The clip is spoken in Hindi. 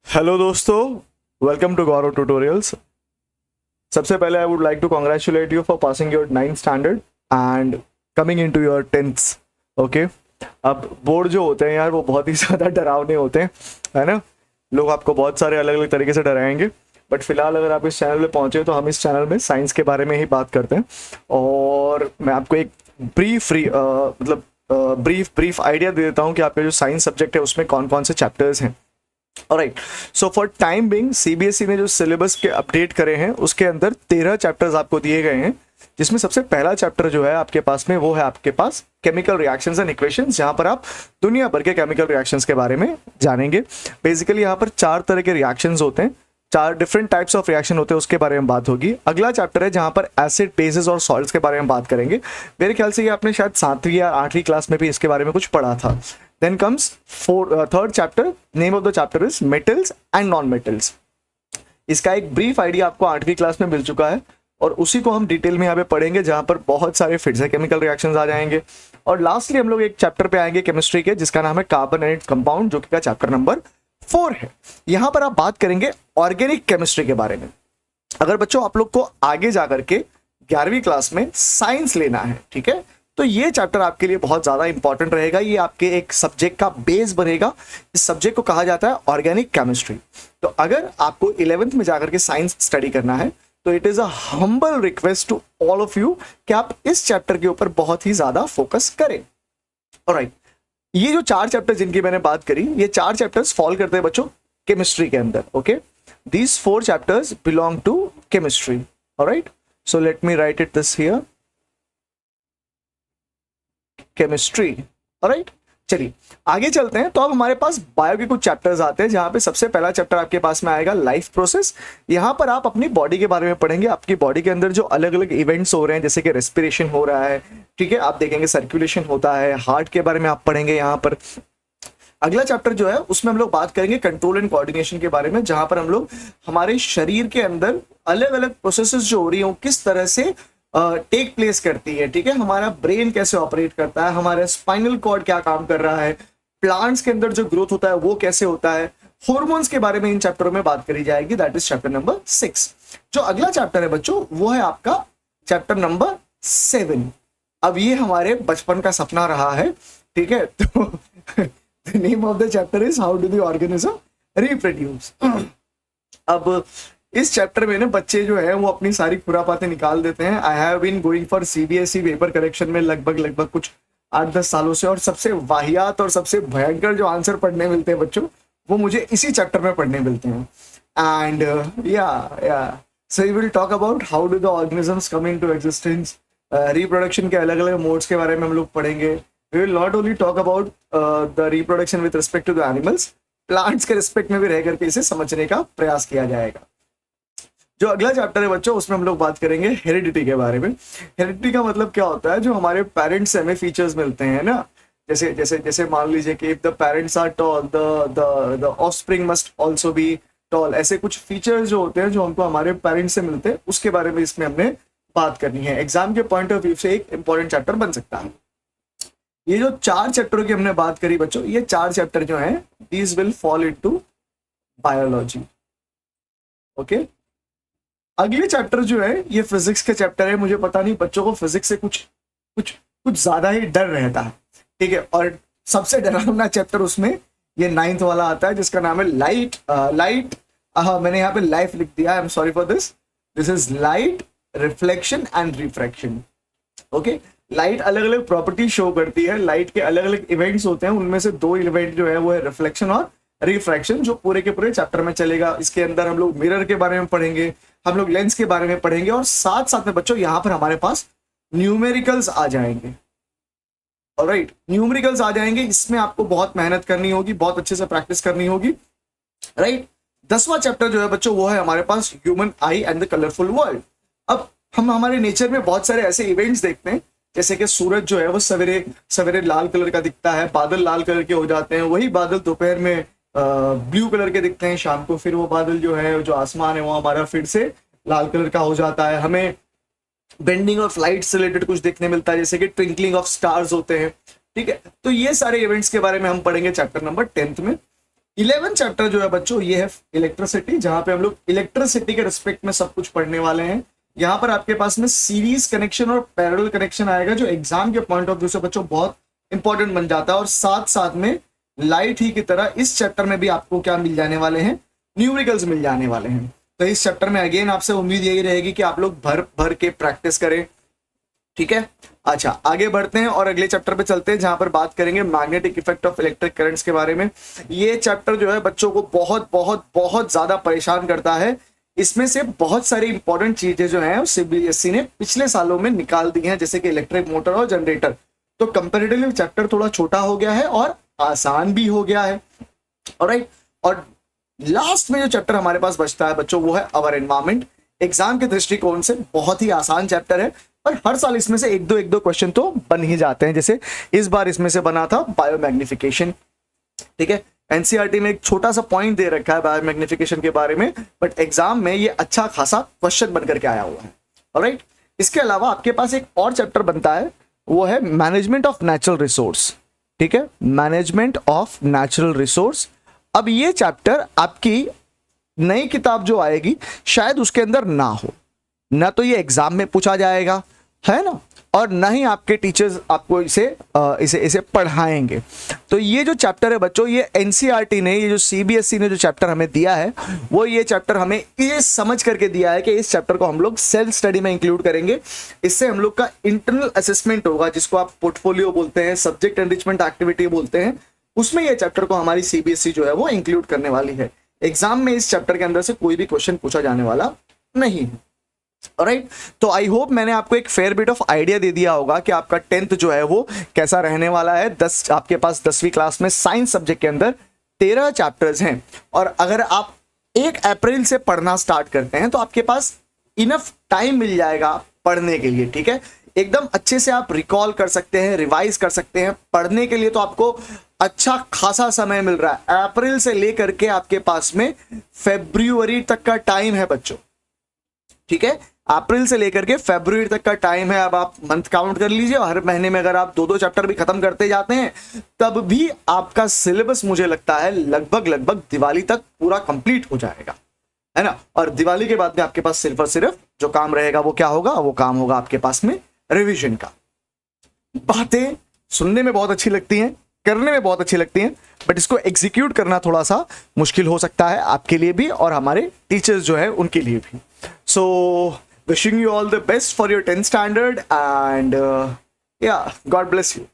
हेलो दोस्तों, वेलकम टू गौरव ट्यूटोरियल्स। सबसे पहले I would like to congratulate you for passing your 9th standard and coming into your 10th। Okay, अब बोर्ड जो होते हैं यार वो बहुत ही ज़्यादा डरावने होते हैं, है ना। लोग आपको बहुत सारे अलग अलग तरीके से डराएंगे, बट फिलहाल अगर आप इस चैनल पे पहुंचे तो हम इस चैनल में साइंस के बारे में ही बात करते हैं। और मैं आपको एक ब्रीफ आइडिया दे देता हूँ कि आपका जो साइंस सब्जेक्ट है उसमें कौन कौन से चैप्टर्स हैं। Alright, so for time being CBSE ने जो सिलेबस के अपडेट करे हैं उसके अंदर 13 चैप्टर्स आपको दिए गए हैं, जिसमें सबसे पहला चैप्टर जो है आपके पास में वो है आपके पास केमिकल रिएक्शंस एंड इक्वेशंस, जहां पर आप दुनिया भर के केमिकल रिएक्शंस के बारे में जानेंगे। बेसिकली यहाँ पर 4 तरह के रिएक्शंस होते हैं, 4 डिफरेंट टाइप्स ऑफ रिएक्शन होते हैं, उसके बारे में बात होगी। अगला चैप्टर है जहां पर एसिड, बेसिस और सॉल्ट्स के बारे में बात करेंगे। मेरे ख्याल से ये आपने शायद 7वीं या 8वीं क्लास में भी इसके बारे में कुछ पढ़ा था। Then comes third chapter. Name of the chapter is metals and non-metals. इसका एक ब्रीफ आइडिया आपको 8वीं क्लास में मिल चुका है और उसी को हम डिटेल में यहाँ पे पढ़ेंगे, जहाँ पर बहुत सारे फिर से केमिकल रिएक्शंस आ जाएंगे। और लास्टली हम लोग एक चैप्टर पे आएंगे केमिस्ट्री के, जिसका नाम है कार्बन एंड कंपाउंड, जो कि चैप्टर नंबर 4 है। यहाँ पर आप बात करेंगे ऑर्गेनिक केमिस्ट्री के बारे में। अगर बच्चों आप लोग को आगे जाकर के 11वीं क्लास में साइंस लेना है, ठीक है, तो ये चैप्टर आपके लिए बहुत ज्यादा इंपॉर्टेंट रहेगा। ये आपके एक सब्जेक्ट का बेस बनेगा। इस सब्जेक्ट को कहा जाता है ऑर्गेनिक केमिस्ट्री। तो अगर आपको 11th में जाकर के साइंस स्टडी करना है तो it is a humble request to all of you कि आप इस चैप्टर के ऊपर बहुत ही ज्यादा फोकस करें। ऑलराइट, ये जो 4 चैप्टर जिनकी मैंने बात करी, ये 4 चैप्टर्स फॉल करते हैं बच्चों केमिस्ट्री के अंदर। Okay, these 4 chapters belong to chemistry. Alright, so let me write it this here, chemistry. Alright, चलिए आगे चलते हैं। तो अब हमारे पास बायो के कुछ चैप्टर्स आते हैं, जहां पे सबसे पहला चैप्टर आपके पास में आएगा लाइफ प्रोसेस। यहां पर आप अपनी बॉडी के बारे में पढ़ेंगे, आपकी बॉडी के अंदर जो अलग अलग इवेंट्स हो रहे हैं, जैसे कि रेस्पिरेशन हो रहा है, ठीक है, आप देखेंगे सर्कुलेशन होता है, हार्ट के बारे में आप पढ़ेंगे यहाँ पर। अगला चैप्टर जो है उसमें हम लोग बात करेंगे कंट्रोल एंड कोऑर्डिनेशन के बारे में, जहां पर हम लोग हमारे शरीर के अंदर अलग अलग प्रोसेसेस जो हो रही है किस तरह से टेक प्लेस करती है, ठीक है, हमारा ब्रेन कैसे ऑपरेट करता है, हमारा स्पाइनल कॉर्ड क्या काम कर रहा है, प्लांट्स के अंदर जो ग्रोथ होता है वो कैसे होता है, हॉर्मोन्स के बारे में इन चैप्टरों में बात करी जाएगी। That is chapter number 6। जो अगला चैप्टर है बच्चों वो है आपका चैप्टर नंबर 7। अब ये हमारे बचपन का सपना रहा है, ठीक है, तो name of the chapter is how do the organism reproduce. अब इस चैप्टर में ना बच्चे जो है वो अपनी सारी खुरापातें निकाल देते हैं। I have been going for CBSE paper correction में लगभग कुछ 8-10 सालों से, और सबसे वाहियात और सबसे भयंकर जो आंसर पढ़ने मिलते हैं बच्चों वो मुझे इसी चैप्टर में पढ़ने मिलते हैं। एंड या so we will talk about how do the organisms come into existence. Reproduction के अलग अलग मोड्स के बारे में हम लोग पढ़ेंगे। We will not only talk about the reproduction with respect to the animals, plants के रिस्पेक्ट में भी रह करके इसे समझने का प्रयास किया जाएगा। जो अगला चैप्टर है बच्चों उसमें हम लोग बात करेंगे हेरिडिटी के बारे में। हेरिडिटी का मतलब क्या होता है, जो हमारे पेरेंट्स से हमें फीचर्स मिलते हैं ना, जैसे जैसे जैसे मान लीजिए कि if the parents are tall the offspring must also be tall. ऐसे कुछ फीचर्स जो होते हैं जो हमको हमारे पेरेंट्स से मिलते हैं, उसके बारे में इसमें हमने बात करनी है। एग्जाम के पॉइंट ऑफ व्यू से एक इंपॉर्टेंट चैप्टर बन सकता है। ये जो 4 चैप्टरों की हमने बात करी बच्चों, ये 4 चैप्टर जो है these will fall into biology. Okay, अगले चैप्टर जो है ये फिजिक्स के चैप्टर है। मुझे पता नहीं बच्चों को फिजिक्स से कुछ कुछ कुछ ज्यादा ही डर रहता है, ठीक है, और सबसे डरावना चैप्टर उसमें ये 9th वाला आता है, जिसका नाम है लाइट। मैंने यहाँ पे लाइफ लिख दिया, I am sorry for this. This is light, reflection and refraction. Okay, light अलग अलग प्रॉपर्टी शो करती है, लाइट के अलग अलग इवेंट्स होते हैं, उनमें से 2 इवेंट जो है वो है रिफ्लेक्शन और रिफ्रैक्शन, जो पूरे के पूरे चैप्टर में चलेगा। इसके अंदर हम लोग मिरर के बारे में पढ़ेंगे, हम लोग लेंस के बारे में पढ़ेंगे, और साथ साथ में बच्चों यहाँ पर हमारे पास न्यूमेरिकल्स आ जाएंगे। ऑलराइट, न्यूमेरिकल्स आ जाएंगे। इसमें आपको बहुत मेहनत करनी होगी, बहुत अच्छे से प्रैक्टिस करनी होगी। राइट, 10वां चैप्टर जो है बच्चों वो है हमारे पास human eye and the colourful world. अब हम हमारे नेचर में बहुत सारे ऐसे इवेंट्स देखते हैं, जैसे कि सूरज जो है वो सवेरे सवेरे लाल कलर का दिखता है, बादल लाल कलर के हो जाते हैं, वही बादल दोपहर में ब्लू कलर के दिखते हैं, शाम को फिर वो बादल जो है, जो आसमान है वो हमारा फिर से लाल कलर का हो जाता है। हमें बेंडिंग ऑफ लाइट से रिलेटेड कुछ देखने मिलता है, जैसे कि ट्विंकलिंग ऑफ स्टार्स होते हैं, ठीक है। तो ये सारे इवेंट्स के बारे में हम पढ़ेंगे चैप्टर नंबर 10th में। 11 चैप्टर जो है बच्चों ये है इलेक्ट्रिसिटी, जहां पे हम लोग इलेक्ट्रिसिटी के रिस्पेक्ट में सब कुछ पढ़ने वाले हैं। यहाँ पर आपके पास में सीरीज कनेक्शन और पैरेलल कनेक्शन आएगा, जो एग्जाम के पॉइंट ऑफ व्यू से बच्चों बहुत इंपॉर्टेंट बन जाता है। और साथ साथ में लाइट ही की तरह इस चैप्टर में भी आपको क्या मिल जाने वाले हैं, न्यूमेरिकल्स मिल जाने वाले हैं। तो इस चैप्टर में अगेन आपसे उम्मीद यही रहेगी कि आप लोग भर भर के प्रैक्टिस करें, ठीक है। अच्छा, आगे बढ़ते हैं और अगले चैप्टर पे चलते हैं, जहां पर बात करेंगे magnetic effect of electric currents के बारे में। ये चैप्टर जो है बच्चों को बहुत बहुत बहुत ज्यादा परेशान करता है। इसमें से बहुत सारी इंपॉर्टेंट चीजें जो हैं सीबीएसई ने पिछले सालों में निकाल दी हैं, जैसे कि इलेक्ट्रिक मोटर और जनरेटर। तो कंपैरेटिवली चैप्टर थोड़ा छोटा हो गया है और आसान भी हो गया है, ऑलराइट। और लास्ट में जो चैप्टर हमारे पास बचता है बच्चों वो है अवर एनवायरमेंट। एग्जाम के दृष्टिकोण से बहुत ही आसान चैप्टर है, और हर साल इसमें से एक दो क्वेश्चन तो बन ही जाते हैं। जैसे इस बार इसमें से बना था बायोमैग्निफिकेशन, ठीक है। एनसीईआरटी ने एक छोटा सा पॉइंट दे रखा है बायोमैग्निफिकेशन के बारे में, बट एग्जाम में ये अच्छा खासा क्वेश्चन बनकर के आया हुआ है, ऑलराइट। इसके अलावा आपके पास एक और चैप्टर बनता है, वो है मैनेजमेंट ऑफ नेचुरल रिसोर्स, ठीक है, मैनेजमेंट ऑफ नेचुरल रिसोर्स। अब ये चैप्टर आपकी नई किताब जो आएगी शायद उसके अंदर ना हो, ना तो ये एग्जाम में पूछा जाएगा, है ना, और ना ही आपके टीचर्स आपको इसे पढ़ाएंगे। तो ये जो चैप्टर है बच्चों, ये एनसीईआरटी ने, ये जो सीबीएसई ने जो चैप्टर हमें दिया है, वो ये चैप्टर हमें ये समझ करके दिया है कि इस चैप्टर को हम लोग सेल्फ स्टडी में इंक्लूड करेंगे। इससे हम लोग का इंटरनल असेसमेंट होगा, जिसको आप पोर्टफोलियो बोलते हैं, सब्जेक्ट एनरिचमेंट एक्टिविटी बोलते हैं, उसमें ये चैप्टर को हमारी सीबीएसई जो है वो इंक्लूड करने वाली है। एग्जाम में इस चैप्टर के अंदर से कोई भी क्वेश्चन पूछा जाने वाला नहीं है, ऑलराइट। तो आई होप मैंने आपको एक फेयर बिट ऑफ आइडिया दे दिया होगा कि आपका 10th जो है वो कैसा रहने वाला है। आपके पास 10वीं क्लास में साइंस सब्जेक्ट के अंदर 13 चैप्टर्स हैं, और अगर आप 1 अप्रैल से पढ़ना स्टार्ट करते हैं तो आपके पास इनफ टाइम मिल जाएगा पढ़ने के लिए, ठीक है। एकदम अच्छे से आप रिकॉल कर सकते हैं, रिवाइज कर सकते हैं। पढ़ने के लिए तो आपको अच्छा खासा समय मिल रहा है। अप्रैल से लेकर के आपके पास में फरवरी तक का टाइम है बच्चों, ठीक है। अप्रैल से लेकर के फरवरी तक का टाइम है। अब आप मंथ काउंट कर लीजिए, हर महीने में अगर आप 2 चैप्टर भी खत्म करते जाते हैं तब भी आपका सिलेबस मुझे लगता है लगभग दिवाली तक पूरा कंप्लीट हो जाएगा, है ना। और दिवाली के बाद में आपके पास सिर्फ और सिर्फ जो काम रहेगा वो क्या होगा, वो काम होगा आपके पास में रिविजन का। बातें सुनने में बहुत अच्छी लगती हैं, करने में बहुत अच्छी लगती हैं, बट इसको एग्जीक्यूट करना थोड़ा सा मुश्किल हो सकता है आपके लिए भी और हमारे टीचर्स जो है उनके लिए भी। सो wishing you all the best for your 10th standard, and yeah, God bless you.